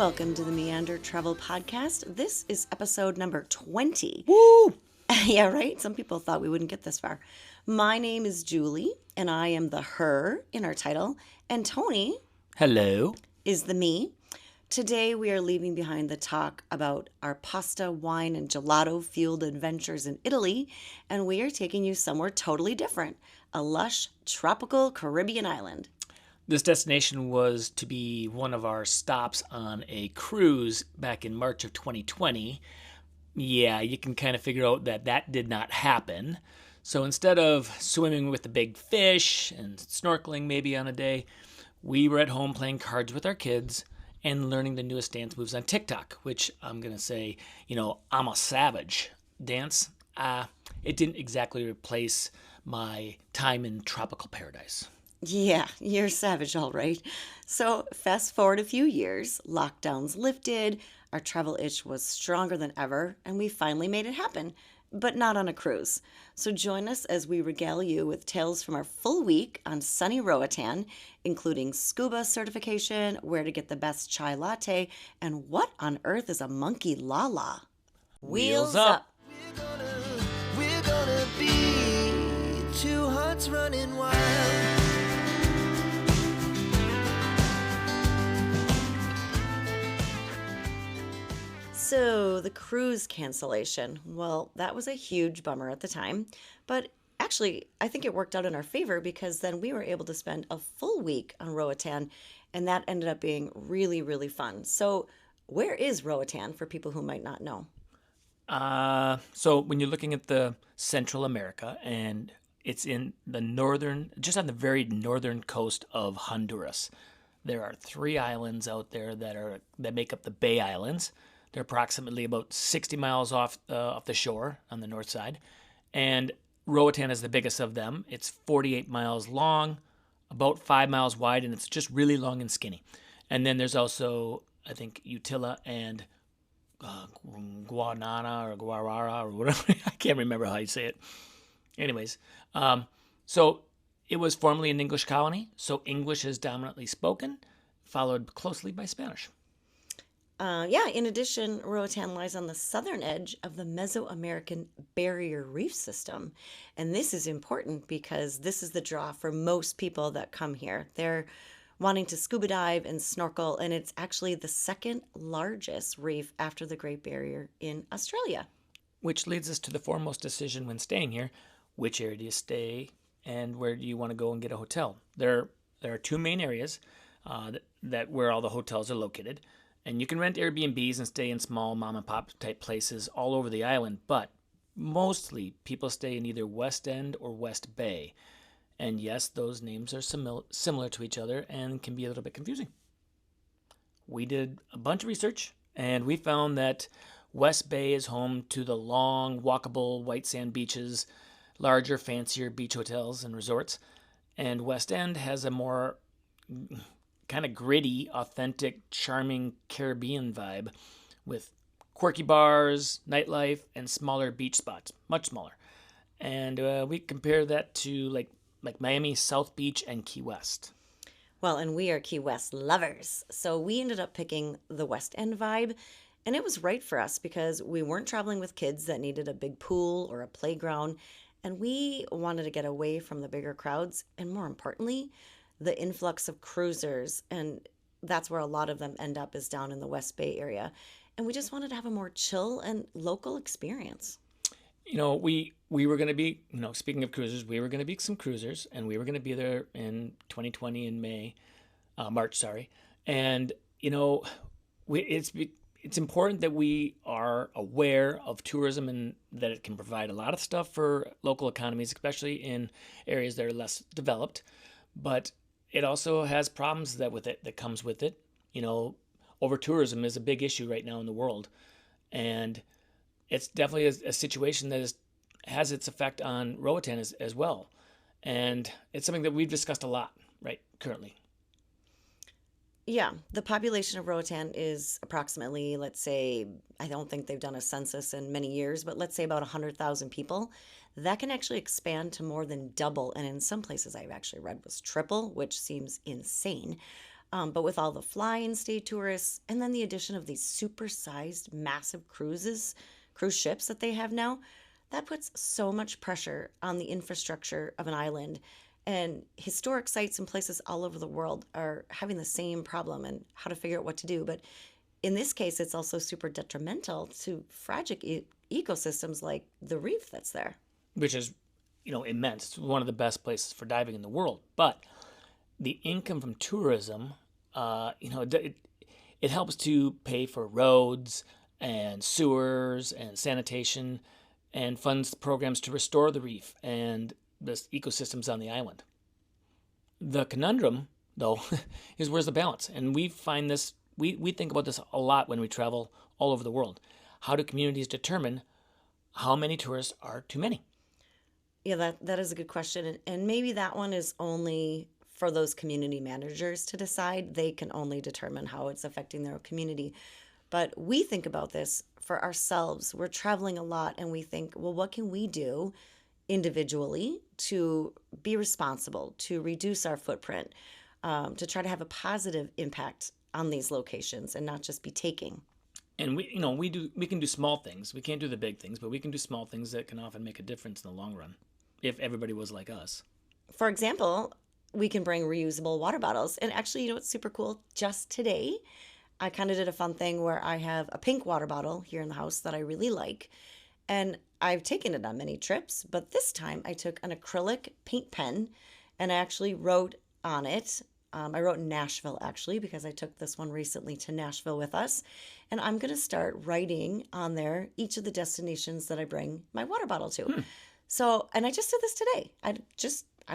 welcome to the Meander Travel Podcast. This is episode number 20. Woo! Yeah, right? Some people thought we wouldn't get this far. My name is Julie, and I am the her in our title, and Tony Hello. is the me. Today we are leaving behind the talk about our pasta, wine, and gelato-fueled adventures in Italy, and we are taking you somewhere totally different, a lush, tropical Caribbean island. This destination was to be one of our stops on a cruise back in March of 2020. Yeah, you can kind of figure out that did not happen. So instead of swimming with the big fish and snorkeling maybe on a day, we were at home playing cards with our kids and learning the newest dance moves on TikTok, which I'm going to say, I'm a savage dance. It didn't exactly replace my time in tropical paradise. Yeah, you're savage, all right. So, fast forward a few years, lockdowns lifted, our travel itch was stronger than ever, and we finally made it happen, but not on a cruise. So, join us as we regale you with tales from our full week on sunny Roatan, including scuba certification, where to get the best chai latte, and what on earth is a Monkey Lala. Wheels up. We're gonna be two hearts running wild. So, the cruise cancellation, well, that was a huge bummer at the time, but actually, I think it worked out in our favor because then we were able to spend a full week on Roatan, and that ended up being really, really fun. So, where is Roatan for people who might not know? So when you're looking at the Central America, and it's in the just on the very northern coast of Honduras, there are 3 islands out there that make up the Bay Islands. They're approximately about 60 miles off the shore on the north side, and Roatan is the biggest of them. It's 48 miles long, about 5 miles wide, and it's just really long and skinny. And then there's also, I think, Utila and Guanana or Guarara or whatever. I can't remember how you say it. Anyways, so it was formerly an English colony, so English is dominantly spoken, followed closely by Spanish. In addition, Roatan lies on the southern edge of the Mesoamerican Barrier Reef System. And this is important because this is the draw for most people that come here. They're wanting to scuba dive and snorkel, and it's actually the second largest reef after the Great Barrier in Australia. Which leads us to the foremost decision when staying here: which area do you stay and where do you want to go and get a hotel? There are 2 main areas that where all the hotels are located. And you can rent Airbnbs and stay in small mom and pop type places all over the island, but mostly people stay in either West End or West Bay. And yes, those names are similar to each other and can be a little bit confusing. We did a bunch of research, and we found that West Bay is home to the long, walkable white sand beaches, larger, fancier beach hotels and resorts, and West End has a more kind of gritty, authentic, charming Caribbean vibe with quirky bars, nightlife, and smaller beach spots, much smaller. And we compare that to like Miami, South Beach, and Key West. Well, and we are Key West lovers. So we ended up picking the West End vibe, and it was right for us because we weren't traveling with kids that needed a big pool or a playground, and we wanted to get away from the bigger crowds, and more importantly, the influx of cruisers, and that's where a lot of them end up, is down in the West Bay area. And we just wanted to have a more chill and local experience. We were going to be, speaking of cruisers, we were going to be some cruisers, and we were going to be there in 2020 in March, sorry. And, it's important that we are aware of tourism and that it can provide a lot of stuff for local economies, especially in areas that are less developed. But it also has problems that comes with it. Over tourism is a big issue right now in the world, and it's definitely a situation that has its effect on Roatan as well, and it's something that we've discussed a lot right currently. Yeah, the population of Roatan is approximately, let's say, I don't think they've done a census in many years, but let's say about 100,000 people. That can actually expand to more than double, and in some places I've actually read was triple, which seems insane. But with all the fly and stay tourists, and then the addition of these super-sized, massive cruise ships that they have now, that puts so much pressure on the infrastructure of an island. And historic sites and places all over the world are having the same problem and how to figure out what to do. But in this case, it's also super detrimental to fragile ecosystems like the reef that's there. which is, immense. It's one of the best places for diving in the world. But the income from tourism, it helps to pay for roads and sewers and sanitation and funds programs to restore the reef and the ecosystems on the island. The conundrum, though, is where's the balance? And we find this, we think about this a lot when we travel all over the world. How do communities determine how many tourists are too many? Yeah, that is a good question. And maybe that one is only for those community managers to decide. They can only determine how it's affecting their community. But we think about this for ourselves. We're traveling a lot and we think, well, what can we do individually to be responsible, to reduce our footprint, to try to have a positive impact on these locations and not just be taking? And we can do small things. We can't do the big things, but we can do small things that can often make a difference in the long run if everybody was like us. For example, we can bring reusable water bottles. And actually, what's super cool? Just today, I kind of did a fun thing where I have a pink water bottle here in the house that I really like. And I've taken it on many trips, but this time I took an acrylic paint pen and I actually wrote on it. I wrote Nashville actually because I took this one recently to Nashville with us. And I'm going to start writing on there each of the destinations that I bring my water bottle to. So, and I just did this today. I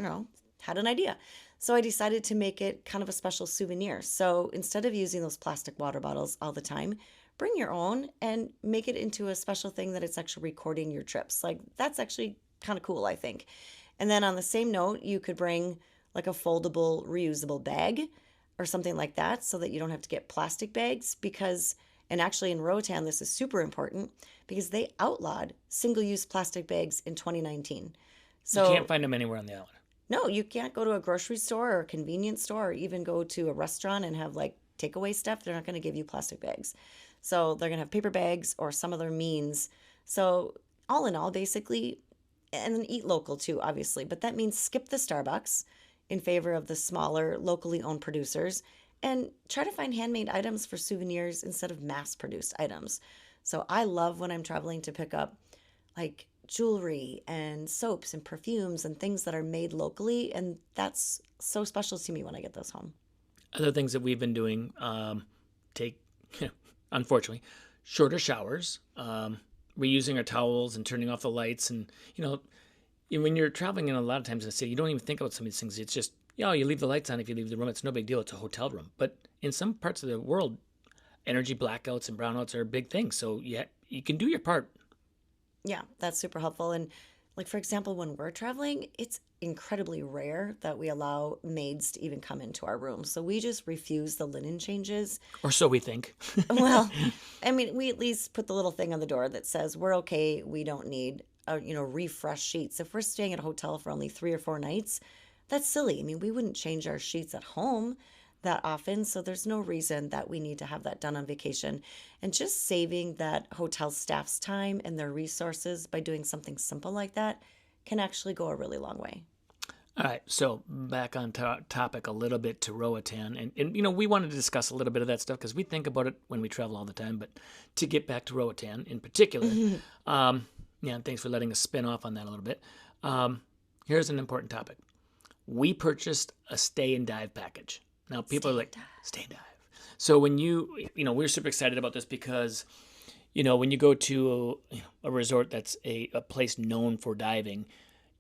don't know, had an idea. So I decided to make it kind of a special souvenir. So instead of using those plastic water bottles all the time, bring your own and make it into a special thing that it's actually recording your trips. Like that's actually kind of cool, I think. And then on the same note, you could bring like a foldable, reusable bag or something like that so that you don't have to get plastic bags and actually in Roatan, this is super important because they outlawed single-use plastic bags in 2019. So You can't find them anywhere on the island. no, you can't go to a grocery store or a convenience store or even go to a restaurant and have like takeaway stuff. They're not going to give you plastic bags. So they're going to have paper bags or some other means. So all in all, basically, and then eat local too, obviously. But that means skip the Starbucks in favor of the smaller, locally owned producers and try to find handmade items for souvenirs instead of mass-produced items. So I love when I'm traveling to pick up like jewelry and soaps and perfumes and things that are made locally. And that's so special to me when I get those home. Other things that we've been doing, take, unfortunately, shorter showers, reusing our towels and turning off the lights. And, when you're traveling in a lot of times in the city, you don't even think about some of these things. It's just, you leave the lights on if you leave the room. It's no big deal. It's a hotel room. But in some parts of the world, energy blackouts and brownouts are a big thing. So, yeah, you can do your part. Yeah, that's super helpful. And like, for example, when we're traveling, it's incredibly rare that we allow maids to even come into our room. So we just refuse the linen changes. Or so we think. Well, I mean, we at least put the little thing on the door that says we're okay. We don't need, refresh sheets. If we're staying at a hotel for only 3 or 4 nights, that's silly. I mean, we wouldn't change our sheets at home that often. So there's no reason that we need to have that done on vacation. And just saving that hotel staff's time and their resources by doing something simple like that can actually go a really long way. All right, so back on topic a little bit to Roatan. And we wanted to discuss a little bit of that stuff because we think about it when we travel all the time. But to get back to Roatan in particular, thanks for letting us spin off on that a little bit. Here's an important topic. We purchased a stay and dive package. Now, people are like, stay and dive. So when we're super excited about this because, when you go to a resort that's a place known for diving,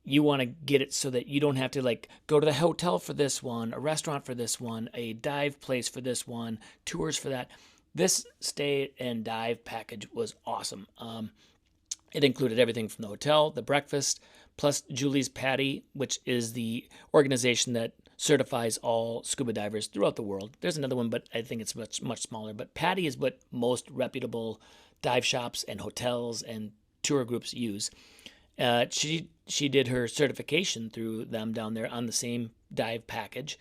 you want to get it so that you don't have to like go to the hotel for this one, a restaurant for this one, a dive place for this one, tours for that. This stay and dive package was awesome. It included everything from the hotel, the breakfast, plus Julie's PADI, which is the organization that certifies all scuba divers throughout the world. There's another one, but I think it's much, much smaller. But PADI is what most reputable dive shops and hotels and tour groups use. She did her certification through them down there on the same dive package.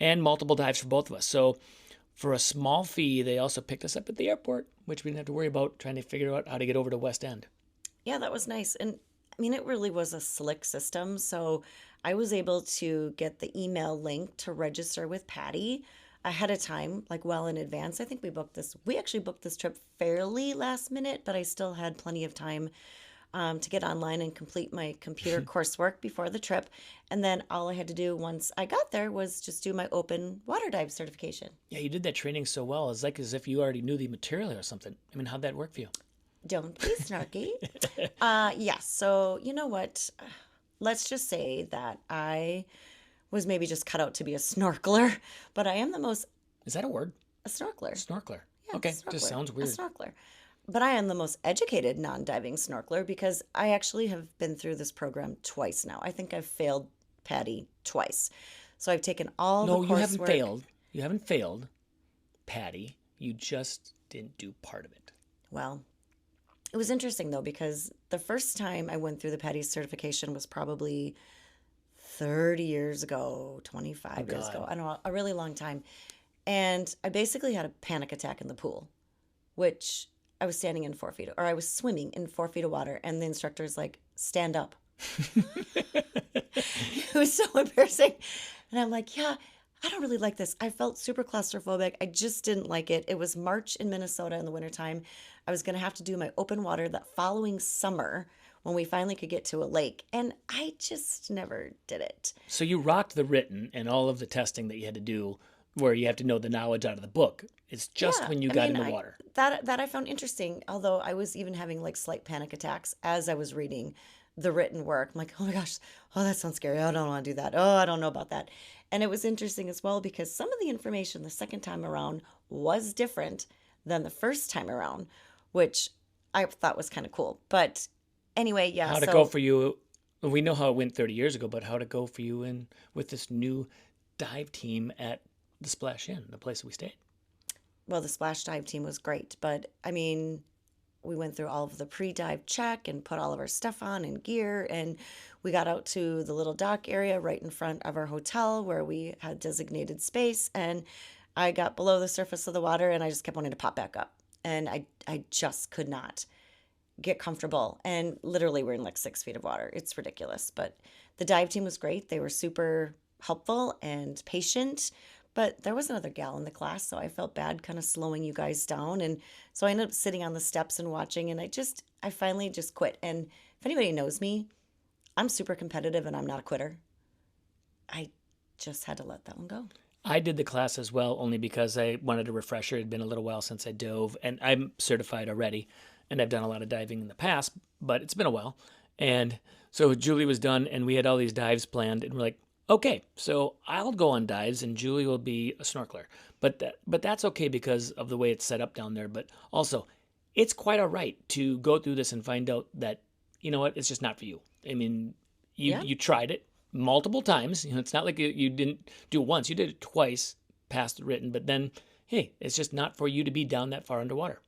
and multiple dives for both of us. So for a small fee, they also picked us up at the airport, which we didn't have to worry about trying to figure out how to get over to West End. Yeah, that was nice. And I mean, it really was a slick system. So I was able to get the email link to register with Patty ahead of time, like well in advance. I think we actually booked this trip fairly last minute, but I still had plenty of time to get online and complete my computer coursework before the trip. And then all I had to do once I got there was just do my open water dive certification. Yeah, you did that training so well. It's like as if you already knew the material or something. I mean, how'd that work for you? Don't be snarky. Yeah, so you know what? Let's just say that I was maybe just cut out to be a snorkeler, but I am the most Is that a word? a snorkeler. Snorkeler. Yeah, Okay, snorkeler. just sounds A weird. snorkeler. But I am the most educated non-diving snorkeler because I actually have been through this program twice now. I think I've failed Patty twice. So I've taken all No, the you haven't coursework. failed. You haven't failed, Patty. You just didn't do part of it. Well, it was interesting though because the first time I went through the Patty certification was probably 30 years ago, 25 years ago. God. I don't know, a really long time. And I basically had a panic attack in the pool, which I was standing in 4 feet, or I was swimming in 4 feet of water, and the instructor's like, stand up. It was so embarrassing. And I'm like, yeah, I don't really like this. I felt super claustrophobic. I just didn't like it. It was March in Minnesota in the wintertime. I was going to have to do my open water that following summer when we finally could get to a lake. And I just never did it. So you rocked the written and all of the testing that you had to do where you have to know the knowledge out of the book. It's just Yeah, when you I got mean, in the water. that I found interesting. Although I was even having like slight panic attacks as I was reading the written work. I'm like, oh my gosh, oh that sounds scary. I don't want to do that. Oh, I don't know about that. And it was interesting as well because some of the information the second time around was different than the first time around, which I thought was kind of cool. But anyway, yeah. How'd it go for you? We know how it went 30 years ago, but how'd it go for you in with this new dive team at the Splash Inn, the place we stayed? Well, the splash dive team was great, but I mean, we went through all of the pre-dive check and put all of our stuff on and gear, and we got out to the little dock area right in front of our hotel where we had designated space, and I got below the surface of the water and I just kept wanting to pop back up. And I just could not get comfortable. And literally we're in like 6 feet of water. It's ridiculous. But the dive team was great. They were super helpful and patient. But there was another gal in the class, so I felt bad kind of slowing you guys down. And so I ended up sitting on the steps and watching, and I finally just quit. And if anybody knows me, I'm super competitive and I'm not a quitter. I just had to let that one go. I did the class as well, only because I wanted a refresher. It had been a little while since I dove, and I'm certified already, and I've done a lot of diving in the past, but it's been a while. And so Julie was done, and we had all these dives planned, and we're like, okay, so I'll go on dives, and Julie will be a snorkeler. But that's okay because of the way it's set up down there. But also, it's quite all right to go through this and find out that, you know what, it's just not for you. I mean, Yeah. you tried it multiple times. You know, it's not like you didn't do it once. You did it twice, passed the written, but then, hey, it's just not for you to be down that far underwater.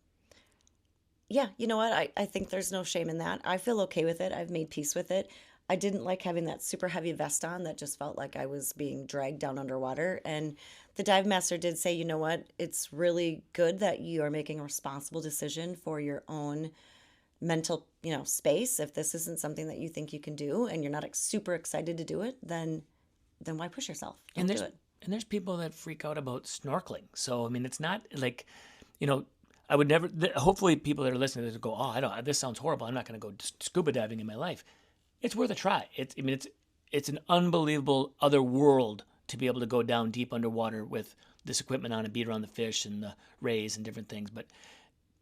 Yeah, you know what? I think there's no shame in that. I feel okay with it. I've made peace with it. I didn't like having that super heavy vest on that just felt like I was being dragged down underwater. And the dive master did say, you know what? It's really good that you are making a responsible decision for your own mental, space. If this isn't something that you think you can do and you're not super excited to do it, then why push yourself? Don't And do there's it. and there's people that freak out about snorkeling. So I mean, it's not like, you know, I would never. Hopefully, people that are listening to this go, "Oh, I don't. This sounds horrible. I'm not going to go scuba diving in my life." It's worth a try. It's an unbelievable other world to be able to go down deep underwater with this equipment on and beat around the fish and the rays and different things. But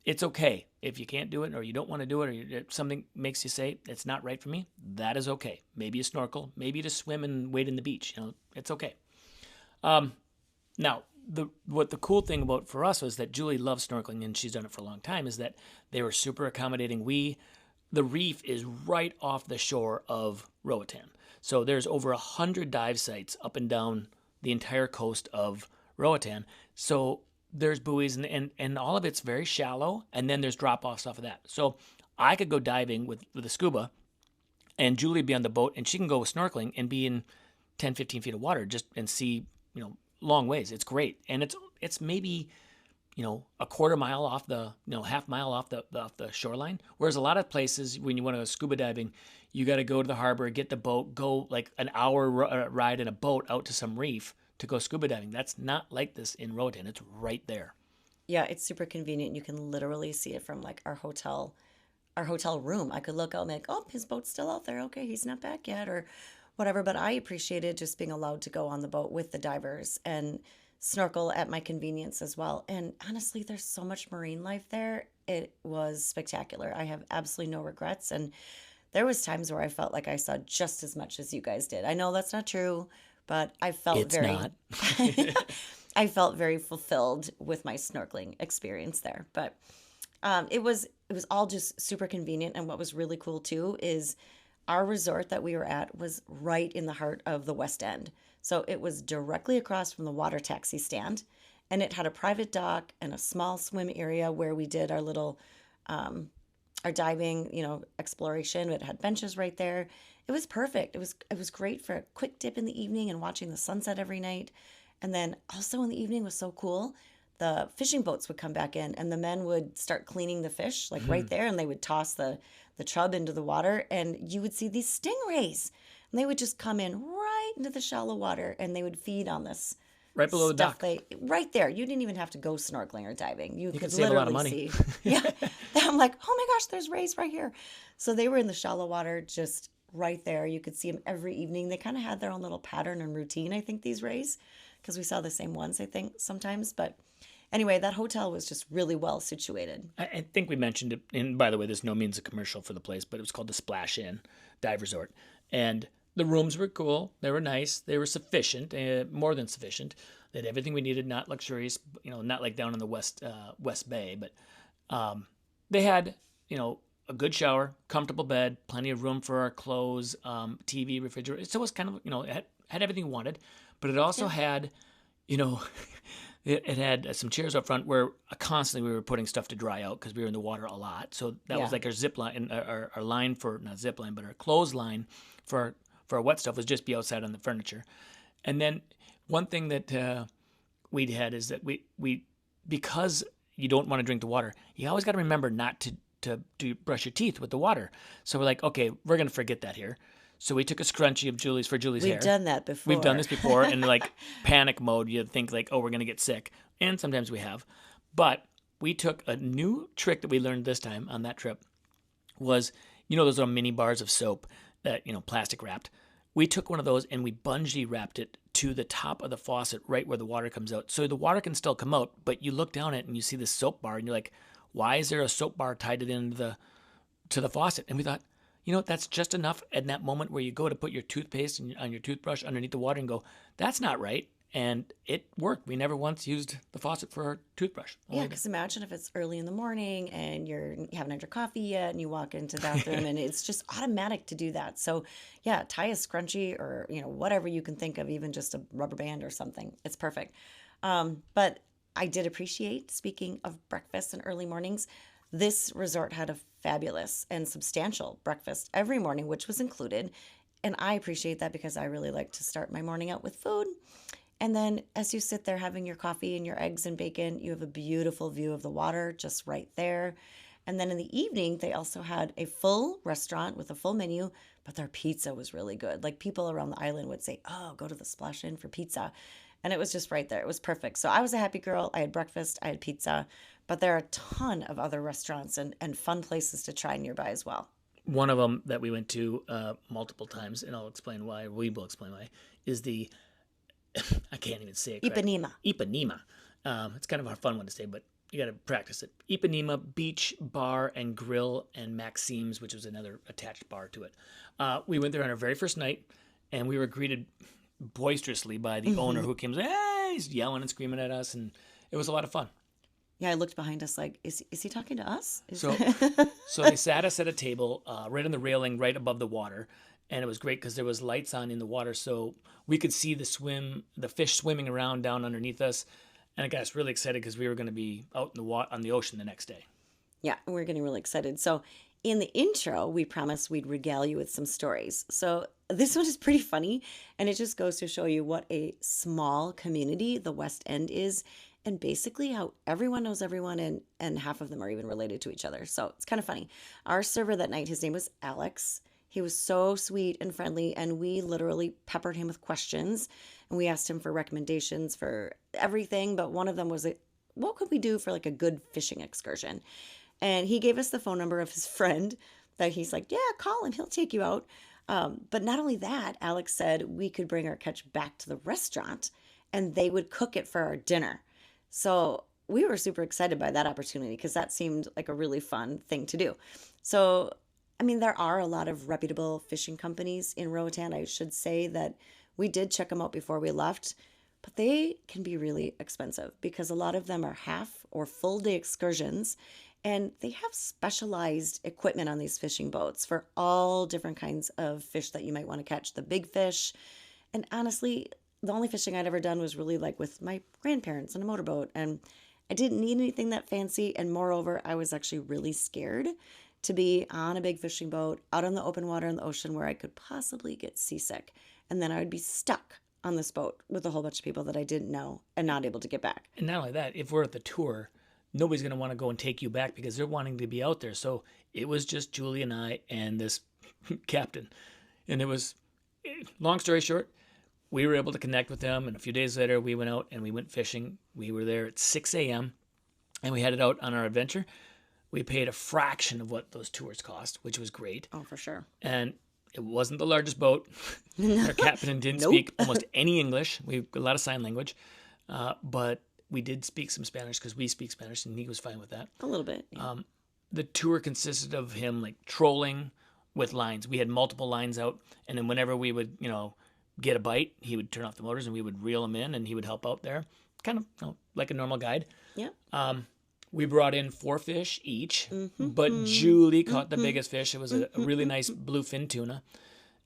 it's okay if you can't do it or you don't want to do it or if something makes you say it's not right for me. That is okay. Maybe you snorkel, maybe you just swim and wade in the beach. It's okay. Now, what the cool thing about for us was that Julie loves snorkeling and she's done it for a long time. Is that they were super accommodating. The reef is right off the shore of Roatan. So there's over 100 dive sites up and down the entire coast of Roatan. So there's buoys and all of it's very shallow, and then there's drop-offs off of that. So I could go diving with a scuba, and Julie would be on the boat, and she can go snorkeling and be in 10, 15 feet of water and see, long ways. It's great, and it's maybe a quarter mile off the half mile off the shoreline. Whereas a lot of places when you want to go scuba diving, you got to go to the harbor, get the boat, go like an hour ride in a boat out to some reef to go scuba diving. That's not like this in Roatan. It's right there. Yeah, it's super convenient. You can literally see it from like our hotel room. I could look out and be like, oh, his boat's still out there. Okay, he's not back yet or whatever. But I appreciated just being allowed to go on the boat with the divers and snorkel at my convenience as well. And honestly, there's so much marine life there. It was spectacular. I have absolutely no regrets. And there was times where I felt like I saw just as much as you guys did. I know that's not true, but I felt It's very not. I felt very fulfilled with my snorkeling experience there. But it was all just super convenient. And what was really cool too is our resort that we were at was right in the heart of the West End. So it was directly across from the water taxi stand, and it had a private dock and a small swim area where we did our little our diving, exploration. It had benches right there. It was perfect. It was great for a quick dip in the evening and watching the sunset every night. And then also in the evening was so cool. The fishing boats would come back in and the men would start cleaning the fish like right there, and they would toss the chub into the water, and you would see these stingrays. And they would just come in right into the shallow water and they would feed on this Right below the stuff dock. right there. You didn't even have to go snorkeling or diving. You You could can save a lot of literally money. see. Yeah. I'm like, oh my gosh, there's rays right here. So they were in the shallow water just right there. You could see them every evening. They kind of had their own little pattern and routine, I think, these rays, because we saw the same ones, I think, sometimes. But anyway, that hotel was just really well situated. I think we mentioned it, and by the way, there's no means of commercial for the place, but it was called the Splash Inn Dive Resort. And the rooms were cool. They were nice. They were sufficient, more than sufficient. They had everything we needed, not luxurious, not like down in the West Bay, but they had, a good shower, comfortable bed, plenty of room for our clothes, TV, refrigerator. So it was kind of, it had everything we wanted, but it also had, you know, it had some chairs up front where constantly we were putting stuff to dry out because we were in the water a lot. So that was Yeah. like our zip line, our line for, not zip line, but our clothesline for our wet stuff was just be outside on the furniture. And then one thing that we had is that we because you don't want to drink the water, you always got to remember not to brush your teeth with the water. So we're like, okay, we're going to forget that here. So we took a scrunchie of Julie's hair. We've done that before. We've done this before in like panic mode. You think like, oh, we're going to get sick. And sometimes we have. But we took a new trick that we learned this time on that trip was, those little mini bars of soap that, plastic wrapped. We took one of those and we bungee wrapped it to the top of the faucet right where the water comes out. So the water can still come out, but you look down it and you see this soap bar and you're like, why is there a soap bar tied to the faucet? And we thought, that's just enough in that moment where you go to put your toothpaste on your toothbrush underneath the water and go, that's not right. And it worked. We never once used the faucet for our toothbrush. Yeah, because imagine if it's early in the morning and you haven't had your coffee yet and you walk into the bathroom and it's just automatic to do that. So yeah, tie a scrunchie or, whatever you can think of, even just a rubber band or something. It's perfect. But I did appreciate, speaking of breakfast and early mornings, this resort had a fabulous and substantial breakfast every morning, which was included. And I appreciate that because I really like to start my morning out with food. And then as you sit there having your coffee and your eggs and bacon, you have a beautiful view of the water just right there. And then in the evening, they also had a full restaurant with a full menu, but their pizza was really good. Like people around the island would say, oh, go to the Splash Inn for pizza. And it was just right there. It was perfect. So I was a happy girl. I had breakfast, I had pizza, but there are a ton of other restaurants and fun places to try nearby as well. One of them that we went to multiple times, and I'll explain why, we will explain why, is the I can't even say it correct. Ipanema. Ipanema. It's kind of a fun one to say, but you got to practice it. Ipanema Beach Bar and Grill and Maxime's, which was another attached bar to it. We went there on our very first night, and we were greeted boisterously by the owner who came, hey, he's yelling and screaming at us, and it was a lot of fun. Yeah, I looked behind us like, is he talking to us? So they sat us at a table right on the railing, right above the water. And it was great because there was lights on in the water, so we could see the fish swimming around down underneath us. And it got us really excited because we were going to be out in on the ocean the next day. Yeah, we're getting really excited. So in the intro, we promised we'd regale you with some stories. So this one is pretty funny, and it just goes to show you what a small community the West End is, and basically how everyone knows everyone, and half of them are even related to each other. So it's kind of funny. Our server that night, his name was Alex. He was so sweet and friendly, and we literally peppered him with questions, and we asked him for recommendations for everything. But one of them was, what could we do for like a good fishing excursion? And he gave us the phone number of his friend that he's like, yeah, call him. He'll take you out. But not only that, Alex said we could bring our catch back to the restaurant and they would cook it for our dinner. So we were super excited by that opportunity because that seemed like a really fun thing to do. So, I mean, there are a lot of reputable fishing companies in Roatan. I should say that we did check them out before we left, but they can be really expensive because a lot of them are half or full day excursions. And they have specialized equipment on these fishing boats for all different kinds of fish that you might want to catch, the big fish. And honestly, the only fishing I'd ever done was really like with my grandparents on a motorboat. And I didn't need anything that fancy. And moreover, I was actually really scared to be on a big fishing boat out on the open water in the ocean where I could possibly get seasick. And then I would be stuck on this boat with a whole bunch of people that I didn't know and not able to get back. And not only that, if we're at the tour, nobody's going to want to go and take you back because they're wanting to be out there. So it was just Julie and I and this captain. And it was, long story short, we were able to connect with them. And a few days later, we went out and we went fishing. We were there at 6 a.m. and we headed out on our adventure. We paid a fraction of what those tours cost, which was great. Oh, for sure. And it wasn't the largest boat. Our captain didn't Nope. speak almost any English. We a lot of sign language. But we did speak some Spanish because we speak Spanish, and he was fine with that. A little bit. Yeah. The tour consisted of him like trolling with lines. We had multiple lines out, and then whenever we would, get a bite, he would turn off the motors, and we would reel him in, and he would help out there, kind of like a normal guide. Yeah. We brought in 4 fish each, but Julie caught the biggest fish. It was a really nice bluefin tuna,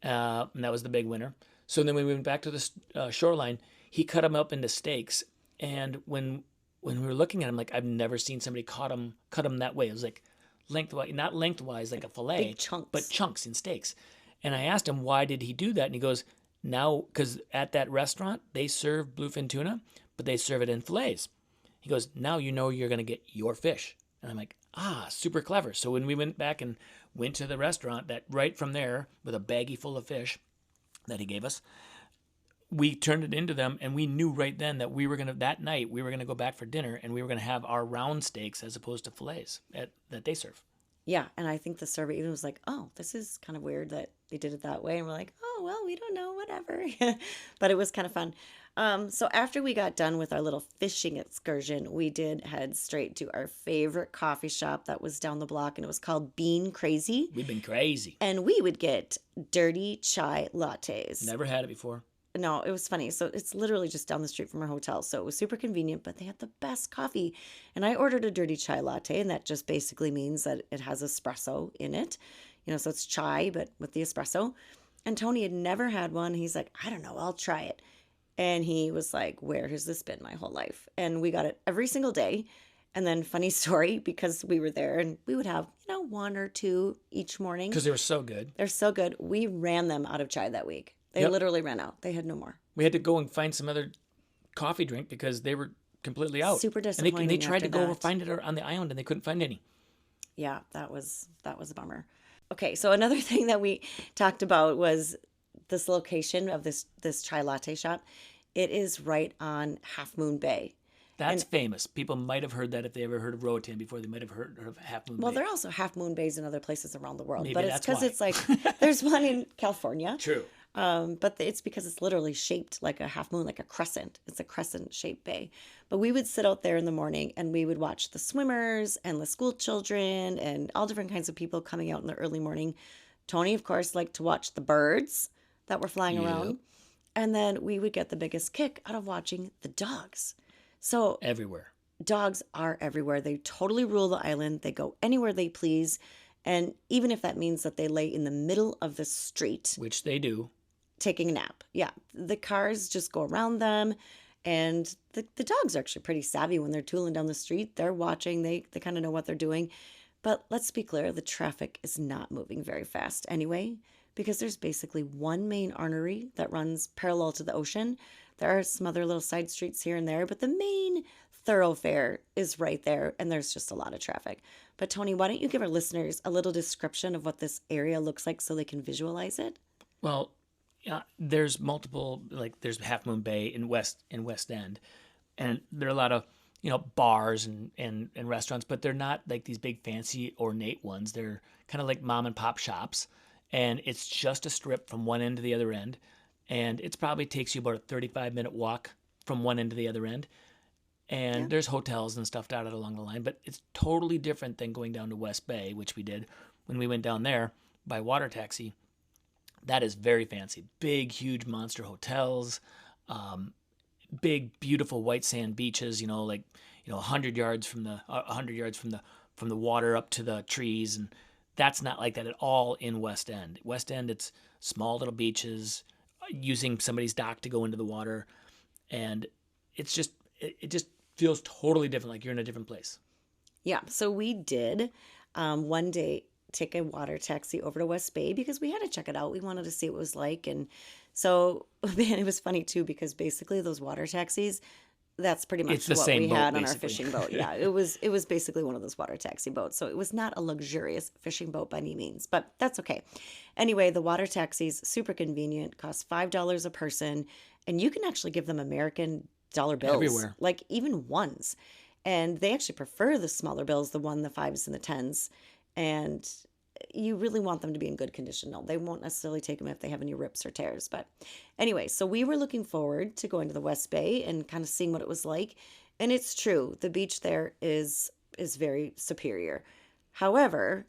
and that was the big winner. So then when we went back to the shoreline, he cut them up into steaks. And when we were looking at him, like, I've never seen somebody cut him that way. It was like lengthwise, not lengthwise like a fillet, big chunks. but chunks in steaks. And I asked him, why did he do that? And he goes, now, because at that restaurant, they serve bluefin tuna, but they serve it in fillets. He goes, now you know you're going to get your fish. And I'm like, super clever. So when we went back and went to the restaurant, that right from there, with a baggie full of fish that he gave us, we turned it into them, and we knew right then that that night we were going to go back for dinner, and we were going to have our round steaks as opposed to fillets that they serve. Yeah, and I think the server even was like, oh, this is kind of weird that they did it that way. And we're like, oh, well, we don't know, whatever. But it was kind of fun. So after we got done with our little fishing excursion, we did head straight to our favorite coffee shop that was down the block, and it was called Bean Crazy. We've been crazy. And we would get dirty chai lattes. Never had it before. No, it was funny. So it's literally just down the street from our hotel. So it was super convenient, but they had the best coffee. And I ordered a dirty chai latte, and that just basically means that it has espresso in it. So it's chai, but with the espresso. And Tony had never had one. He's like, I don't know, I'll try it. And he was like, where has this been my whole life? And we got it every single day. And then funny story, because we were there and we would have, 1 or 2 each morning. Because they were so good. They're so good. We ran them out of chai that week. They literally ran out. They had no more. We had to go and find some other coffee drink because they were completely out. Super disappointing. And they tried to after go that. find it on the island, and they couldn't find any. Yeah, that was a bummer. Okay, so another thing that we talked about was this location of this chai latte shop. It is right on Half Moon Bay. That's famous. People might have heard that if they ever heard of Roatan before. They might have heard of Half Moon Bay. Well, there are also Half Moon Bays in other places around the world. Maybe but it's that's because why. it's like, there's one in California. True. But it's because it's literally shaped like a half moon, like a crescent. It's a crescent-shaped bay. But we would sit out there in the morning and we would watch the swimmers and the school children and all different kinds of people coming out in the early morning. Tony, of course, liked to watch the birds that were flying around. And then we would get the biggest kick out of watching the dogs. So Everywhere. dogs are everywhere. They totally rule the island. They go anywhere they please. And even if that means that they lay in the middle of the street, Which they do. taking a nap. Yeah, the cars just go around them, and the dogs are actually pretty savvy when they're tooling down the street. They're watching. They kind of know what they're doing. But let's be clear, the traffic is not moving very fast anyway, because there's basically one main artery that runs parallel to the ocean. There are some other little side streets here and there, but the main thoroughfare is right there, and there's just a lot of traffic. But Tony, why don't you give our listeners a little description of what this area looks like so they can visualize it? Well, yeah, there's multiple, like there's Half Moon Bay in West End, and there are a lot of bars and restaurants, but they're not like these big fancy ornate ones. They're kind of like mom and pop shops, and it's just a strip from one end to the other end, and it probably takes you about a 35-minute walk from one end to the other end. Yeah. And there's hotels and stuff dotted along the line, but it's totally different than going down to West Bay, which we did when we went down there by water taxi. That is very fancy. Big, huge monster hotels, big, beautiful white sand beaches, 100 yards from the water up to the trees. And that's not like that at all in West End. West End, it's small little beaches, using somebody's dock to go into the water. And it just feels totally different, like you're in a different place. Yeah, so we did one day take a water taxi over to West Bay because we had to check it out. We wanted to see what it was like. And so, man, it was funny too, because basically those water taxis, that's pretty much It's the what same we boat, had on our basically. fishing boat. Yeah, it was basically one of those water taxi boats. So it was not a luxurious fishing boat by any means, but that's okay. Anyway, the water taxis, super convenient, cost $5 a person, and you can actually give them American dollar bills, Everywhere. like even ones. And they actually prefer the smaller bills, the fives and the tens. And you really want them to be in good condition. No, they won't necessarily take them if they have any rips or tears. But anyway, so we were looking forward to going to the West Bay and kind of seeing what it was like. And it's true, the beach there is very superior. However,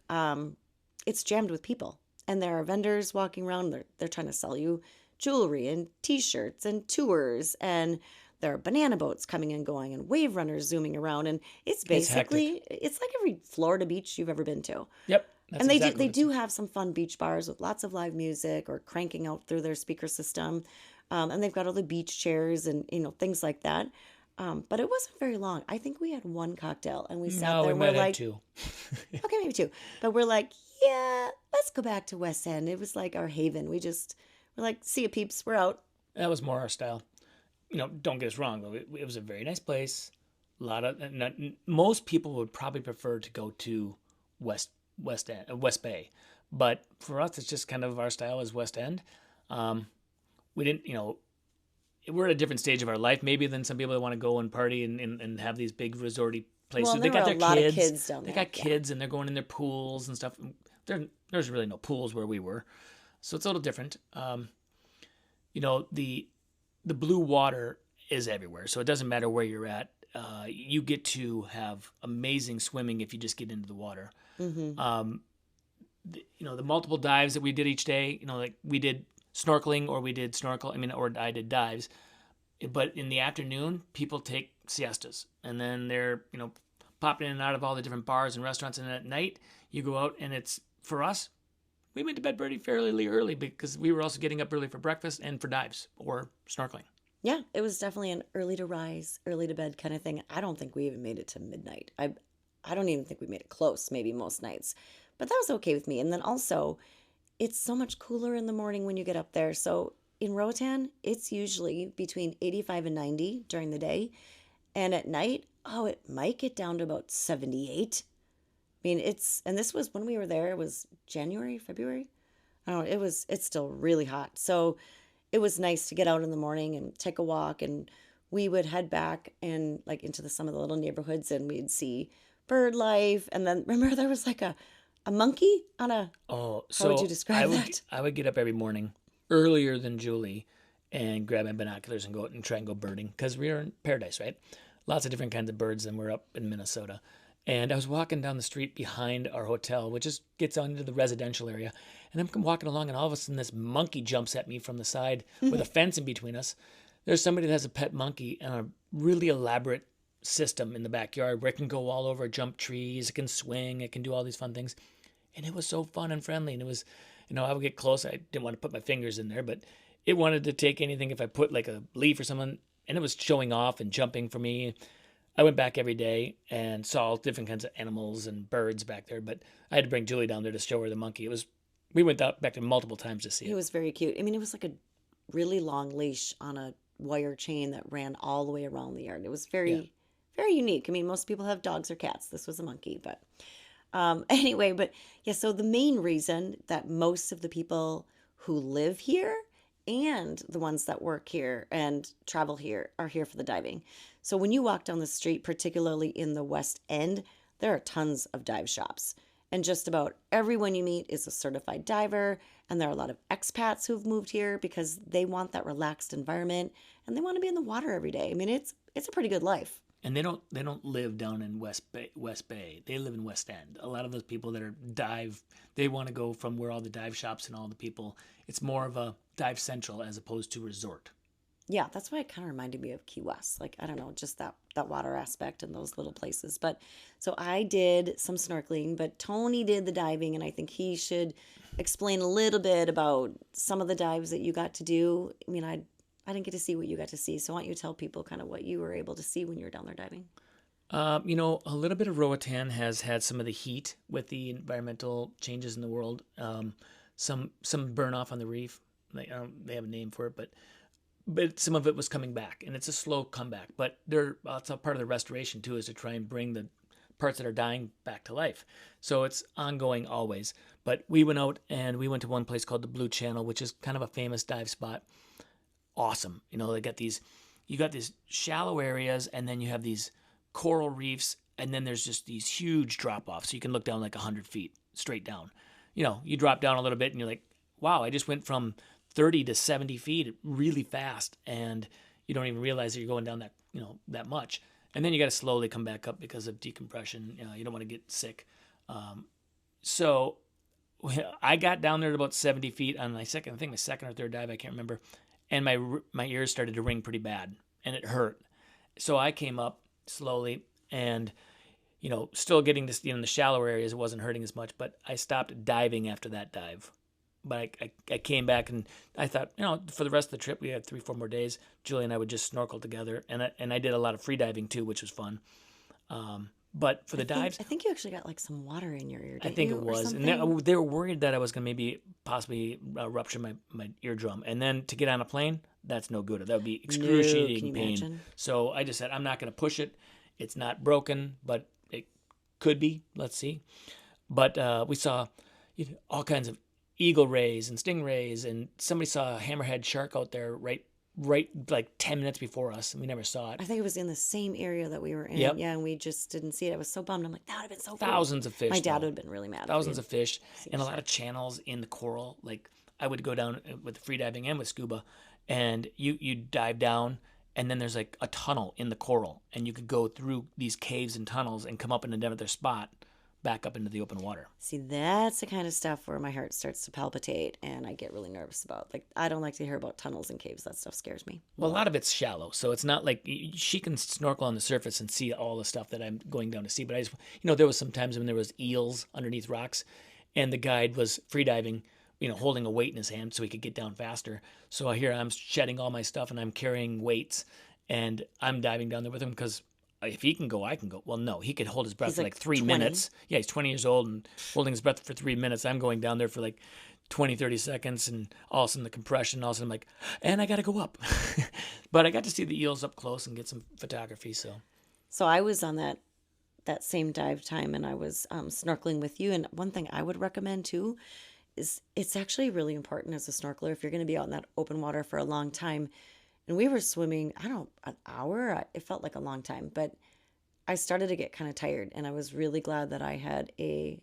it's jammed with people, and there are vendors walking around. They're trying to sell you jewelry and T-shirts and tours, and there are banana boats coming and going, and wave runners zooming around, and it's basically it's like every Florida beach you've ever been to. Yep. That's And they exactly they what it's do have some fun beach bars with lots of live music or cranking out through their speaker system, and they've got all the beach chairs and things like that. But it wasn't very long. I think we had one cocktail, and we sat No, there. we And might we're have like, two. okay, maybe two. But we're like, yeah, let's go back to West End. It was like our haven. We're like, see you peeps, we're out. That was more our style. Don't get us wrong, though. It was a very nice place. A lot of most people would probably prefer to go to West Bay, but for us, it's just kind of our style is West End. We didn't, we're at a different stage of our life maybe than some people that want to go and party and have these big resorty places. Well, They there got were a their lot of kids. kids down They there, got yeah. kids and they're going in their pools and stuff. There's really no pools where we were, so it's a little different. The blue water is everywhere, so it doesn't matter where you're at. You get to have amazing swimming if you just get into the water. Mm-hmm. The multiple dives that we did each day, like we did snorkeling or we did or I did dives. But in the afternoon, people take siestas, and then they're, popping in and out of all the different bars and restaurants. And at night, you go out, and for us, we went to bed fairly early because we were also getting up early for breakfast and for dives or snorkeling. Yeah, it was definitely an early to rise, early to bed kind of thing. I don't think we even made it to midnight. I don't even think we made it close, maybe most nights. But that was okay with me. And then also, it's so much cooler in the morning when you get up there. So in Roatan, it's usually between 85 and 90 during the day. And at night, it might get down to about 78. I mean, and this was when we were there, it was January, February. I don't know, it's still really hot. So it was nice to get out in the morning and take a walk, and we would head back and like into some of the little neighborhoods, and we'd see bird life. And then remember there was like a monkey on a, Oh, how would you describe that? I would get up every morning earlier than Julie and grab my binoculars and go out and try and go birding because we are in paradise, right? Lots of different kinds of birds, and we're up in Minnesota. And I was walking down the street behind our hotel, which just gets onto the residential area. And I'm walking along, and all of a sudden this monkey jumps at me from the side with a fence in between us. There's somebody that has a pet monkey and a really elaborate system in the backyard where it can go all over, jump trees, it can swing, it can do all these fun things. And it was so fun and friendly. And it was, I would get close. I didn't want to put my fingers in there, but it wanted to take anything if I put like a leaf or something, and it was showing off and jumping for me. I went back every day and saw all different kinds of animals and birds back there, but I had to bring Julie down there to show her the monkey. It was We went back to multiple times to see He it. was very cute. I mean, it was like a really long leash on a wire chain that ran all the way around the yard. It was Yeah. very, very unique. I mean, most people have dogs or cats. This was a monkey, but anyway, but yeah, so the main reason that most of the people who live here and the ones that work here and travel here are here for the diving. So when you walk down the street, particularly in the West End, there are tons of dive shops. And just about everyone you meet is a certified diver. And there are a lot of expats who've moved here because they want that relaxed environment and they want to be in the water every day. I mean, it's a pretty good life. And they don't live down in West Bay. They live in West End. A lot of those people that are dive, they want to go from where all the dive shops and all the people. It's more of a dive central as opposed to resort. Yeah, that's why it kind of reminded me of Key West. Like, I don't know, just that water aspect and those little places. But so I did some snorkeling, but Tony did the diving, and I think he should explain a little bit about some of the dives that you got to do. I mean, I didn't get to see what you got to see, so why don't you tell people kind of what you were able to see when you were down there diving? A little bit of Roatan has had some of the heat with the environmental changes in the world. Some burn off on the reef. They have a name for it, but some of it was coming back, and it's a slow comeback. But it's a part of the restoration too, is to try and bring the parts that are dying back to life. So it's ongoing always. But we went out and we went to one place called the Blue Channel, which is kind of a famous dive spot. Awesome. You got these shallow areas, and then you have these coral reefs, and then there's just these huge drop offs. So you can look down like 100 feet straight down. You drop down a little bit and you're like, wow, I just went from 30 to 70 feet really fast, and you don't even realize that you're going down that much. And then you got to slowly come back up because of decompression. You don't want to get sick. So I got down there at about 70 feet on my second or third dive, I can't remember. And my ears started to ring pretty bad, and it hurt. So I came up slowly, and still getting to in the shallower areas, it wasn't hurting as much. But I stopped diving after that dive. But I came back, and I thought, for the rest of the trip, we had 3-4 more days. Julie and I would just snorkel together, and I did a lot of free diving too, which was fun. But for the dives, I think you actually got like some water in your ear, I didn't think you, it or was, and something? they were worried that I was going to possibly rupture my eardrum, and then to get on a plane, that's no good. That would be No, excruciating can you pain. imagine? So I just said I'm not going to push it. It's not broken, but it could be. Let's see. But we saw all kinds of eagle rays and stingrays, and somebody saw a hammerhead shark out there right like 10 minutes before us, and we never saw it. I think it was in the same area that we were in. Yep. Yeah, and we just didn't see it. I was so bummed. I'm like, that would have been so cool. Thousands of fish. My dad though. would have been really mad. Thousands of fish, seen and a a lot of channels in the coral. Like I would go down with free diving and with scuba, and you dive down, and then there's like a tunnel in the coral, and you could go through these caves and tunnels and come up in another spot, back up into the open water. See, that's the kind of stuff where my heart starts to palpitate and I get really nervous about. Like, I don't like to hear about tunnels and caves. That stuff scares me. Well, a lot of it's shallow, so it's not like she can snorkel on the surface and see all the stuff that I'm going down to see. But I just, there was some times when there was eels underneath rocks, and the guide was free diving, holding a weight in his hand so he could get down faster. So here I'm shedding all my stuff and I'm carrying weights, and I'm diving down there with him because if he can go, I can go. Well, no, he could hold his breath He's for like like 3 20. minutes. Yeah, he's 20 years old and holding his breath for 3 minutes. I'm going down there for like 20, 30 seconds, and all of a sudden the compression, all of a sudden I'm like, and I got to go up. But I got to see the eels up close and get some photography. So I was on that same dive time, and I was snorkeling with you. And one thing I would recommend too is it's actually really important as a snorkeler if you're going to be out in that open water for a long time. And we were swimming, I don't know, an hour. It felt like a long time, but I started to get kind of tired, and I was really glad that I had a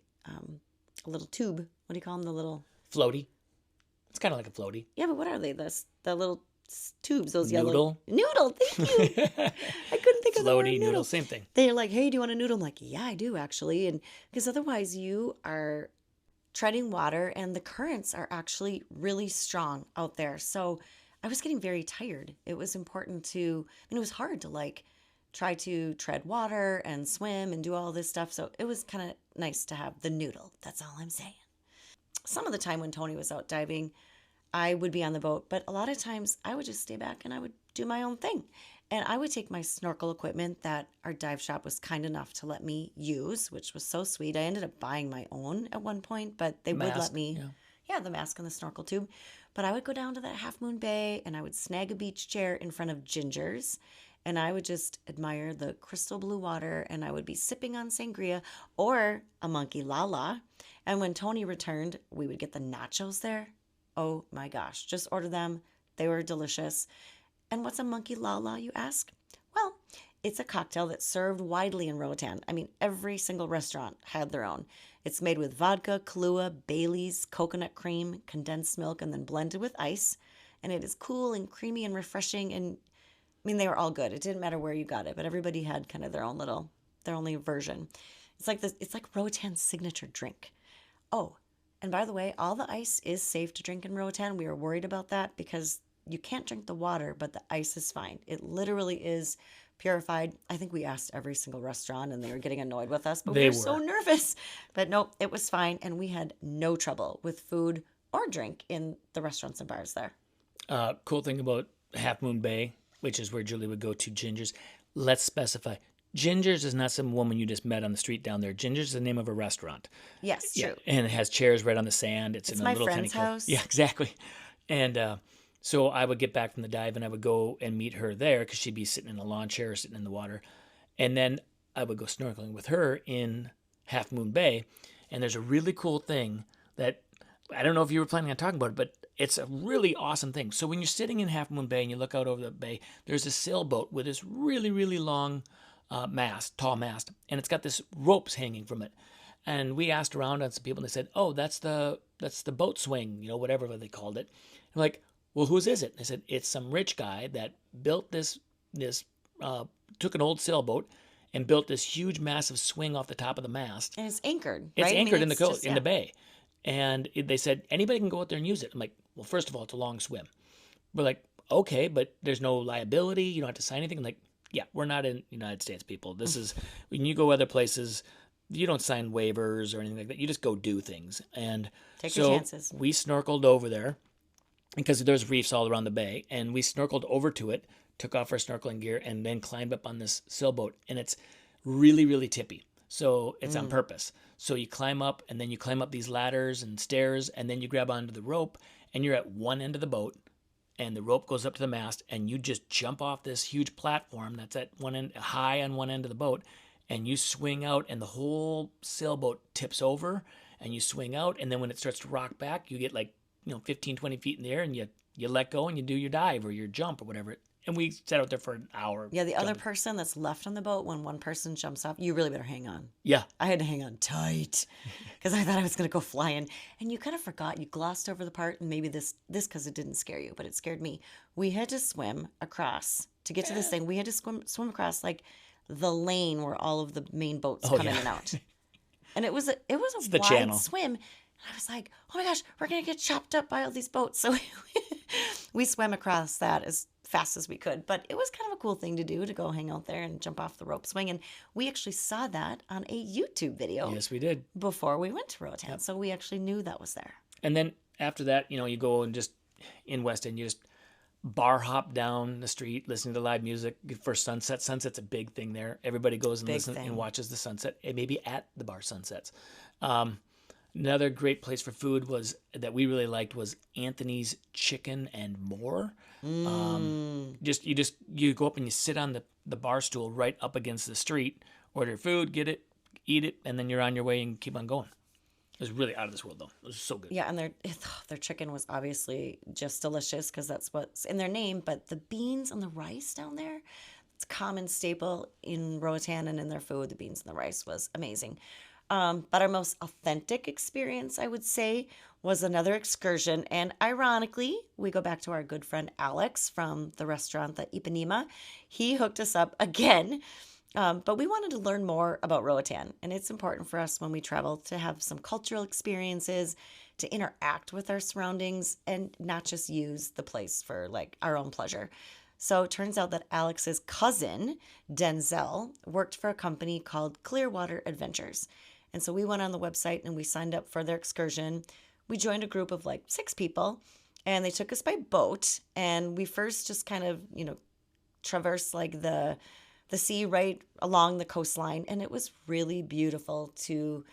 little tube. What do you call them? The little Floaty. It's kind of like a floaty. yeah, but what are they? The little tubes, those yellow Noodle. noodle. Thank you. I couldn't think of the word Floaty, noodle. noodle, same thing. They're like, hey, do you want a noodle? I'm like, yeah, I do actually, and because otherwise you are treading water, and the currents are actually really strong out there. So I was getting very tired. It was important to, and it was hard to like try to tread water and swim and do all this stuff. So it was kind of nice to have the noodle. That's all I'm saying. Some of the time when Tony was out diving, I would be on the boat, but a lot of times I would just stay back and I would do my own thing. And I would take my snorkel equipment that our dive shop was kind enough to let me use, which was so sweet. I ended up buying my own at one point, but they would let Mask, me. yeah. Yeah, the mask and the snorkel tube. But I would go down to that Half Moon Bay and I would snag a beach chair in front of Ginger's and I would just admire the crystal blue water and I would be sipping on sangria or a Monkey Lala. And when Tony returned, we would get the nachos there. Oh my gosh, just order them. They were delicious. And what's a Monkey Lala, you ask? Well, it's a cocktail that's served widely in Roatan. I mean, every single restaurant had their own. It's made with vodka, Kahlua, Bailey's, coconut cream, condensed milk, and then blended with ice. And it is cool and creamy and refreshing. And I mean, they were all good. It didn't matter where you got it, but everybody had kind of their only version. It's like this. It's like Roatan's signature drink. Oh, and by the way, all the ice is safe to drink in Roatan. We were worried about that because you can't drink the water, but the ice is fine. It literally is purified. I think we asked every single restaurant and they were getting annoyed with us, but we were so nervous. But nope, it was fine. And we had no trouble with food or drink in the restaurants and bars there. Cool thing about Half Moon Bay, which is where Julie would go to Ginger's. Let's specify. Ginger's is not some woman you just met on the street down there. Ginger's is the name of a restaurant. Yes, true. And it has chairs right on the sand. It's in a my little friend's tiny house. Yeah, exactly. And so I would get back from the dive and I would go and meet her there because she'd be sitting in a lawn chair or sitting in the water. And then I would go snorkeling with her in Half Moon Bay. And there's a really cool thing that I don't know if you were planning on talking about it, but it's a really awesome thing. So when you're sitting in Half Moon Bay and you look out over the bay, there's a sailboat with this really, really long tall mast, and it's got this ropes hanging from it. And we asked around on some people, and they said, "Oh, that's the boat swing, whatever they called it." I'm like, "Well, whose is it?" And they said, "It's some rich guy that built this took an old sailboat and built this huge, massive swing off the top of the mast. And it's anchored, right? It's anchored in the coast, just, in the bay." And they said, "Anybody can go out there and use it." I'm like, "Well, first of all, it's a long swim." We're like, "Okay, but there's no liability. You don't have to sign anything." I'm like, "Yeah, we're not in the United States, people. This is when you go other places, you don't sign waivers or anything like that. You just go do things." And take your chances. We snorkeled over there because there's reefs all around the bay, and we snorkeled over to it, took off our snorkeling gear, and then climbed up on this sailboat. And it's really, really tippy. So it's on purpose. So you climb up, and then you climb up these ladders and stairs, and then you grab onto the rope, and you're at one end of the boat, and the rope goes up to the mast, and you just jump off this huge platform that's at one end, high on one end of the boat, and you swing out, and the whole sailboat tips over, and you swing out, and then when it starts to rock back, you get 15, 20 feet in the air, and you let go, and you do your dive or your jump or whatever. And we sat out there for an hour. Yeah, the other person that's left on the boat, when one person jumps off, you really better hang on. Yeah. I had to hang on tight because I thought I was going to go flying. And you kind of forgot, you glossed over the part, and maybe this because it didn't scare you, but it scared me. We had to swim across to get to this thing. We had to swim across the lane where all of the main boats come in and out. And it was a wide channel. swim. And I was like, "Oh my gosh, we're going to get chopped up by all these boats." So we swam across that as fast as we could. But it was kind of a cool thing to do, to go hang out there and jump off the rope swing. And we actually saw that on a YouTube video. Yes, we did. Before we went to Roatan. Yep. So we actually knew that was there. And then after that, you go and just in West End, you just bar hop down the street, listening to live music for sunset. Sunset's a big thing there. Everybody goes and listens and watches the sunset, and maybe at the bar sunsets. Another great place for food that we really liked was Anthony's Chicken and More. You go up and you sit on the bar stool right up against the street, order food, get it, eat it, and then you're on your way and keep on going. It was really out of this world, though. It was so good. Yeah, and their chicken was obviously just delicious because that's what's in their name. But the beans and the rice down there, it's a common staple in Roatan and in their food. The beans and the rice was amazing. But our most authentic experience, I would say, was another excursion. And ironically, we go back to our good friend Alex from the restaurant, the Ep20. He hooked us up again. But we wanted to learn more about Roatan. And it's important for us when we travel to have some cultural experiences, to interact with our surroundings, and not just use the place for our own pleasure. So it turns out that Alex's cousin, Denzel, worked for a company called Clearwater Adventures. And so we went on the website and we signed up for their excursion. We joined a group of 6 people, and they took us by boat. And we first just kind of, traversed the sea right along the coastline. And it was really beautiful to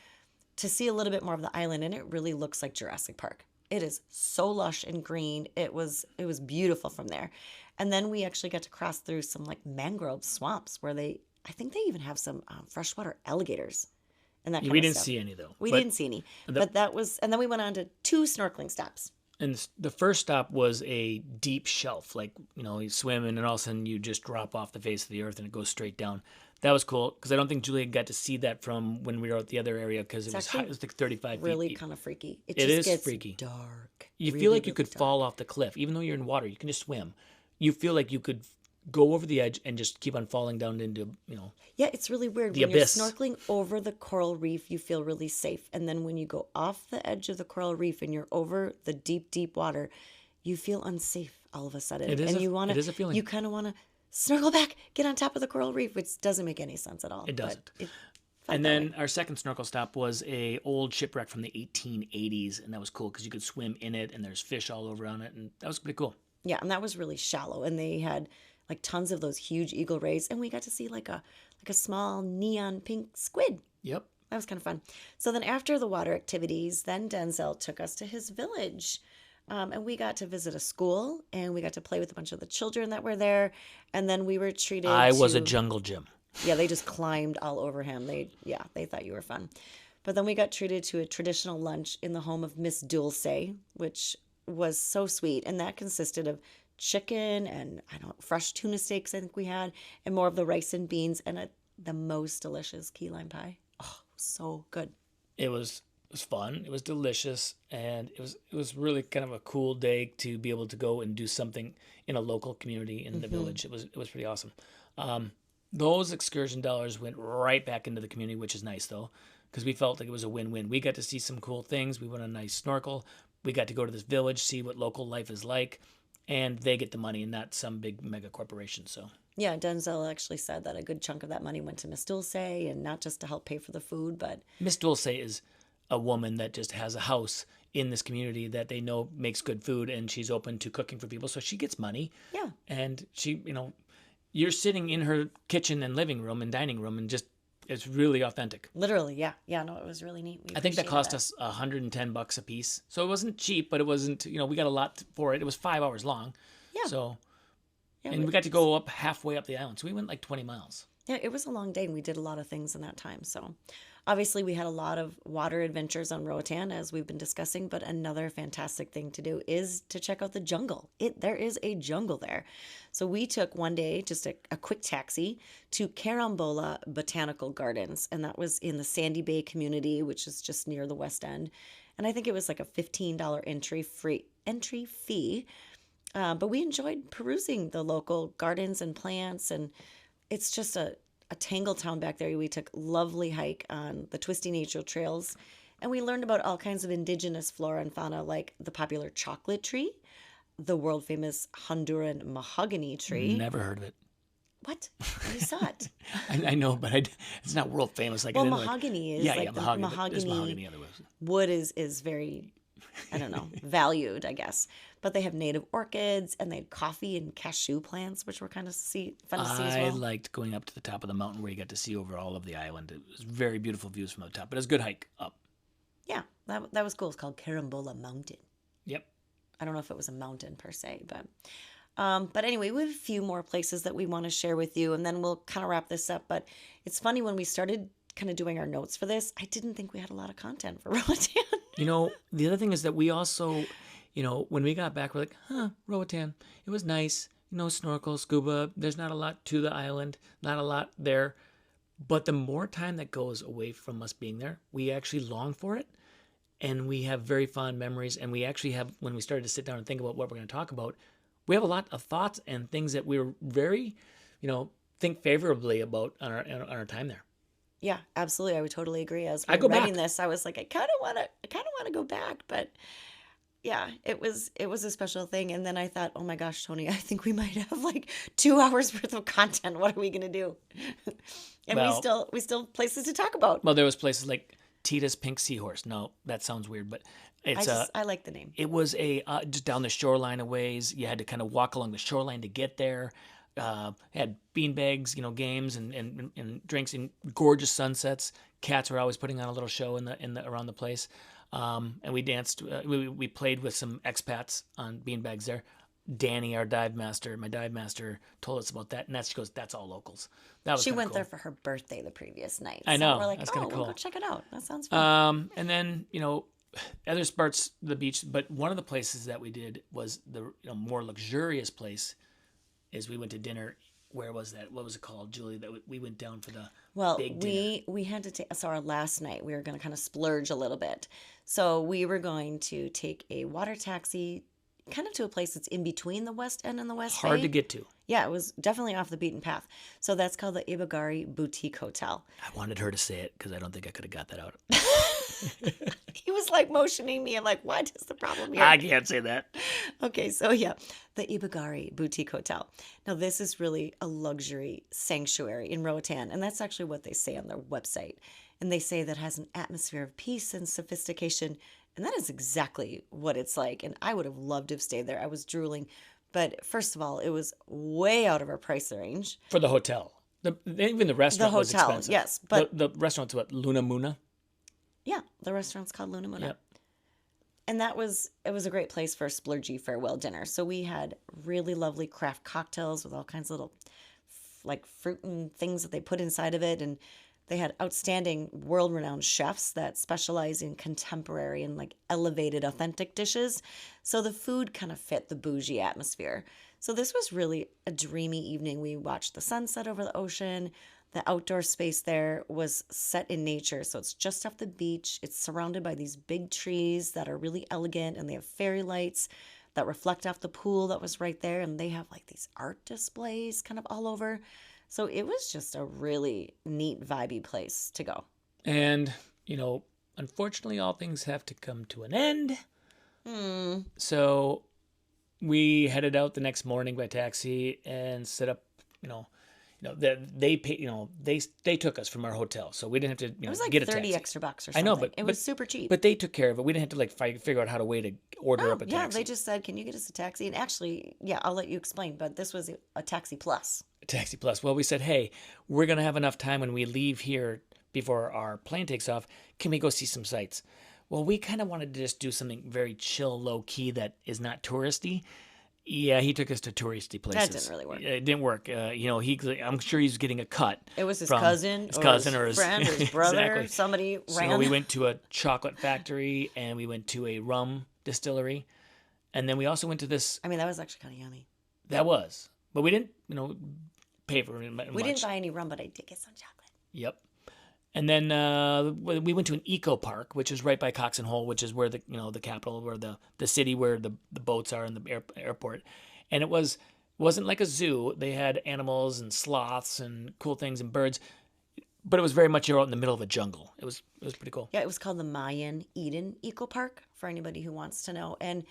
see a little bit more of the island. And it really looks like Jurassic Park. It is so lush and green. It was beautiful from there. And then we actually got to cross through some like mangrove swamps where I think they even have some freshwater alligators and that kind We of didn't stuff. see any though. We But didn't see any, the, but that was, and then we went on to two snorkeling stops. and the first stop was a deep shelf, like you swim and then all of a sudden you just drop off the face of the earth and it goes straight down. That was cool because I don't think Julia got to see that from when we were at the other area because it was high, actually it was like 35 Really feet. kind of freaky. It It just is gets freaky. dark. You Really, feel like you really could dark. fall off the cliff, even though you're in water. You can just swim. You feel like you could go over the edge and just keep on falling down into. Yeah, it's really weird. The When abyss. you're snorkeling over the coral reef, you feel really safe. And then when you go off the edge of the coral reef and you're over the deep, deep water, you feel unsafe all of a sudden. It is and it is a feeling. You kind of want to snorkel back, get on top of the coral reef, which doesn't make any sense at all. It doesn't. But And then our second snorkel stop was a old shipwreck from the 1880s, and that was cool because you could swim in it, and there's fish all over on it, and that was pretty cool. yeah, and that was really shallow. And they had like tons of those huge eagle rays, and we got to see like a small neon pink squid. Yep. That was kind of fun. So then after the water activities, then Denzel took us to his village. And we got to visit a school and we got to play with a bunch of the children that were there. And then we were treated I was a to- jungle gym. Yeah, they just climbed all over him. They thought you were fun. But then we got treated to a traditional lunch in the home of Miss Dulce, which was so sweet. And that consisted of chicken and fresh tuna steaks I think we had, and more of the rice and beans and the most delicious key lime pie. Oh, so good. It was fun. It was delicious, and it was really kind of a cool day to be able to go and do something in a local community in the village. It was pretty awesome. Those excursion dollars went right back into the community, which is nice though, because we felt like it was a win-win. We got to see some cool things. We went on a nice snorkel. We got to go to this village, see what local life is like, and they get the money and not some big mega corporation. So Yeah, Denzel actually said that a good chunk of that money went to Miss Dulce and not just to help pay for the food, but Miss Dulce is a woman that just has a house in this community that they know makes good food, and she's open to cooking for people, so she gets money. yeah. And she, you're sitting in her kitchen and living room and dining room, and just it's really authentic. Literally, yeah. Yeah, no, it was really neat. We I think that appreciated cost us $110 a piece, so it wasn't cheap, but it wasn't. We got a lot for it. It was 5 hours long. Yeah. So, Yeah, and we got to go up halfway up the island, so we went like 20 miles. Yeah, it was a long day and we did a lot of things in that time. So obviously we had a lot of water adventures on Roatan as we've been discussing, but another fantastic thing to do is to check out the jungle. There is a jungle there. So we took one day, just a quick taxi to Carambola Botanical Gardens, and that was in the Sandy Bay community, which is just near the West End. And I think it was like a $15 entry fee. But we enjoyed perusing the local gardens and plants, and it's just a tangle town back there. We took a lovely hike on the twisty nature trails, and we learned about all kinds of indigenous flora and fauna, like the popular chocolate tree, the world famous Honduran mahogany tree. Never heard of it. What? You saw it. I know, but it's not world famous. Like Well, it isn't mahogany is yeah, like yeah, the mahogany. There's mahogany mahogany otherwise. wood is very, I don't know, valued, I guess. But they have native orchids and they had coffee and cashew plants, which were kind of fun to see as I well. liked going up to the top of the mountain where you got to see over all of the island. It was very beautiful views from the top. But it was a good hike up. Yeah, that was cool. It's called Carambola Mountain. Yep. I don't know if it was a mountain per se, but anyway, we have a few more places that we want to share with you, and then we'll kind of wrap this up. But it's funny, when we started kind of doing our notes for this, I didn't think we had a lot of content for Roatan. The other thing is that we also, when we got back, we're like, Roatan, it was nice. Snorkel, scuba. There's not a lot to the island, not a lot there. But the more time that goes away from us being there, we actually long for it. And we have very fond memories. And we actually have, when we started to sit down and think about what we're going to talk about, we have a lot of thoughts and things that we were very, think favorably about on our time there. Yeah, absolutely. I would totally agree. As we I were go writing back. this, I was like, I kind of want to go back, but yeah, it was a special thing. And then I thought, oh my gosh, Tony, I think we might have like 2 hours worth of content. What are we gonna do? And Well- we still have places to talk about. Well, there was places like Tita's Pink Seahorse. No, that sounds weird, but it's I like the name. it was just down the shoreline a ways. You had to kind of walk along the shoreline to get there. Had beanbags, games and drinks and gorgeous sunsets. Cats were always putting on a little show in the around the place. And we danced. We played with some expats on beanbags there. Danny, my dive master, told us about that, and she goes, "That's all locals." That was She kinda went cool. there for her birthday the previous night. I So know, we're like, that's oh, kinda we'll cool. go check it out. That sounds fun. And then other parts of the beach, but one of the places that we did was the more luxurious place. Is we went to dinner. Where was that? What was it called, Julie? That we went down for the Well, big dinner. we had to take, so our last night we were going to kind of splurge a little bit. So we were going to take a water taxi kind of to a place that's in between the West End and the West Hard Bay. to get to. Yeah, it was definitely off the beaten path. So that's called the Ibagari Boutique Hotel. I wanted her to say it because I don't think I could have got that out. He was like motioning me. I'm like, what is the problem here? I can't say that. Okay, so yeah, the Ibagari Boutique Hotel. Now, this is really a luxury sanctuary in Roatan, and that's actually what they say on their website. And they say that has an atmosphere of peace and sophistication, and that is exactly what it's like. And I would have loved to have stayed there. I was drooling. But first of all, it was way out of our price range. For the hotel. Even the restaurant was hotel, expensive. yes, but- The restaurant's what? Luna Muna? Yeah, the restaurant's called Luna Muna. Yep. And it was a great place for a splurgy farewell dinner. So we had really lovely craft cocktails with all kinds of little like fruit and things that they put inside of it. And they had outstanding world-renowned chefs that specialize in contemporary and like elevated authentic dishes. So the food kind of fit the bougie atmosphere. So this was really a dreamy evening. We watched the sunset over the ocean. The outdoor space there was set in nature. So it's just off the beach. It's surrounded by these big trees that are really elegant, and they have fairy lights that reflect off the pool that was right there. And they have like these art displays kind of all over. So it was just a really neat, vibey place to go. And, unfortunately, all things have to come to an end. So we headed out the next morning by taxi and set up, they pay, they took us from our hotel, so we didn't have to, It was like get a 30 taxi. extra bucks or I something. know, but it was super cheap. But they took care of it. We didn't have to figure out how to order up a yeah, taxi. they just said, "Can you get us a taxi?" And actually, yeah, I'll let you explain. But this was a taxi plus. Taxi Plus. Well, we said, hey, we're going to have enough time when we leave here before our plane takes off. Can we go see some sights? Well, we kind of wanted to just do something very chill, low key that is not touristy. Yeah, he took us to touristy places. That didn't really work. It didn't work. I'm sure he's getting a cut. It was his from cousin, his cousin or his friend, or his brother. Exactly. Somebody ran. So we went to a chocolate factory and we went to a rum distillery, and then we also went to this. I mean, that was actually kind of yummy. That was, but we didn't, pay for it much. We didn't buy any rum, but I did get some chocolate. Yep. And then we went to an eco park, which is right by Cox and Hole, which is where the capital, where the city where the boats are in the airport. And wasn't like a zoo. They had animals and sloths and cool things and birds, but it was very much out in the middle of a jungle. It was pretty cool. Yeah, it was called the Mayan Eden Eco Park for anybody who wants to know. And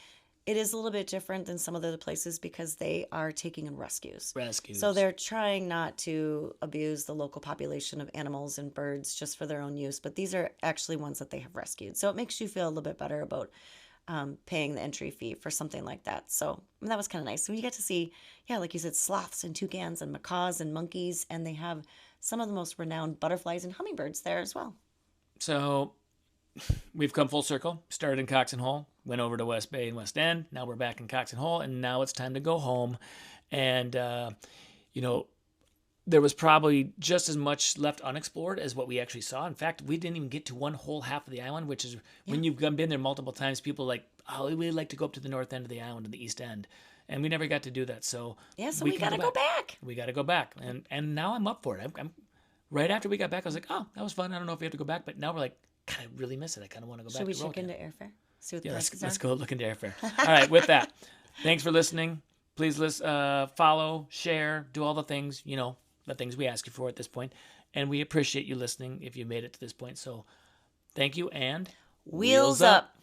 it is a little bit different than some of the other places because they are taking in rescues. So they're trying not to abuse the local population of animals and birds just for their own use. But these are actually ones that they have rescued. So it makes you feel a little bit better about paying the entry fee for something like that. So that was kind of nice. So you get to see, yeah, like you said, sloths and toucans and macaws and monkeys. And they have some of the most renowned butterflies and hummingbirds there as well. So we've come full circle. Started in Cox and Hole, went over to West Bay and West End. Now we're back in Cox and Hole, and now it's time to go home. And, there was probably just as much left unexplored as what we actually saw. In fact, we didn't even get to one whole half of the island, which is when you've been there multiple times, people are like, oh, we'd like to go up to the north end of the island and the east end. And we never got to do that. So yeah, so we got to go back. We got to go back. And now I'm up for it. I'm right after we got back, I was like, oh, that was fun. I don't know if we have to go back. But now we're like, God, I really miss it. I kind of want to go back. Should we to check Roatan. into airfare? See what the Let's prices are? go look into airfare. All right, with that, thanks for listening. Please follow, share, do all the things, the things we ask you for at this point. And we appreciate you listening if you made it to this point. So thank you, and Wheels up.